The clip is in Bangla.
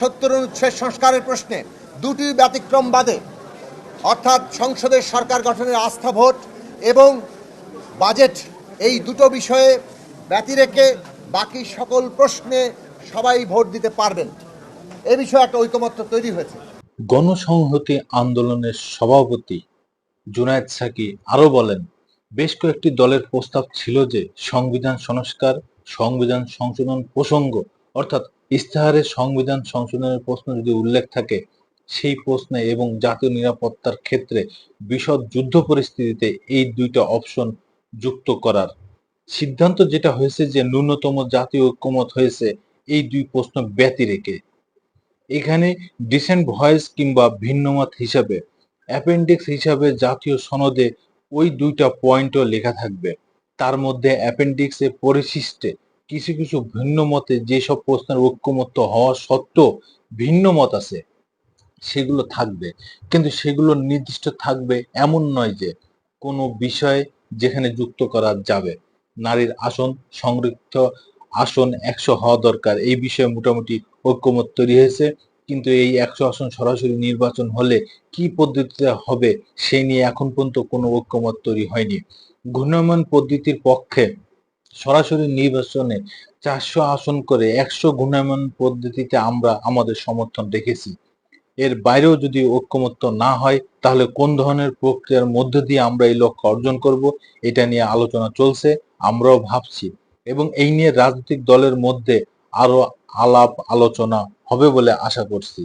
৭০ অনুচ্ছেদ সংস্কারের প্রশ্নে দুটি ব্যতিক্রম বাদে অর্থাৎ সংসদের সরকার গঠনের আস্থা ভোট এবং বাজেট, এই দুটো বিষয়ে ব্যতি রেখে বাকি সকল প্রশ্নে সবাই ভোট দিতে পারবেন। এ বিষয়ে একটা ঐকমত্য তৈরি হয়েছে। গণসংহতি আন্দোলনের সভাপতি জুনায়েদ সাকি আরো বলেন, বেশ কয়েকটি দলের প্রস্তাব ছিল যে সংবিধান সংস্কার, সংবিধান সংশোধন প্রসঙ্গ অর্থাৎ ইস্তাহারে সংবিধান সংশোধনের প্রশ্ন যদি উল্লেখ থাকে সেই প্রশ্নে এবং জাতীয় নিরাপত্তার ক্ষেত্রে বিশদ যুদ্ধ পরিস্থিতিতে এই দুইটা অপশন যুক্ত করার সিদ্ধান্ত যেটা হয়েছে যে ন্যূনতম জাতীয় ঐক্যমত হয়েছে এই দুই প্রশ্ন ব্যতি রেখে। এখানে ডিসেন্ট ভয়েস কিংবা ভিন্নমত হিসাবে অ্যাপেন্ডিক্স হিসাবে জাতীয় সনদে ওই দুইটা পয়েন্টও লেখা থাকবে। তার মধ্যে অ্যাপেন্ডিক্সে পরিশিষ্টে কিছু কিছু ভিন্ন মতে যেসব প্রশ্নের ঐক্যমত্য হওয়া সত্ত্বেও ভিন্ন মত আছে সেগুলো থাকবে, কিন্তু সেগুলো নির্দিষ্ট থাকবে এমন নয় যে কোনো বিষয় যেখানে যুক্ত করা যাবে। নারীর আসন, সংরক্ষিত আসন 100 হওয়া দরকার, এই বিষয়ে মোটামুটি ঐক্যমত তৈরি হয়েছে, কিন্তু এই 100 আসন সরাসরি নির্বাচন হলে কি পদ্ধতিতে হবে সেই নিয়ে এখন পর্যন্ত কোনো ঐক্যমত তৈরি হয়নি। ঘূর্ণায়মান পদ্ধতির পক্ষে সরাসরি নির্বাচনে 400 আসন করে 100 ঘূর্ণায়মান পদ্ধতিতে আমরা আমাদের সমর্থন রেখেছি। এর বাইরেও যদি ঐক্যমত্য না হয় তাহলে কোন ধরনের প্রক্রিয়ার মধ্য দিয়ে আমরা এই লক্ষ্য অর্জন করব এটা নিয়ে আলোচনা চলছে, আমরাও ভাবছি এবং এই নিয়ে রাজনৈতিক দলের মধ্যে আরো আলাপ আলোচনা হবে বলে আশা করছি।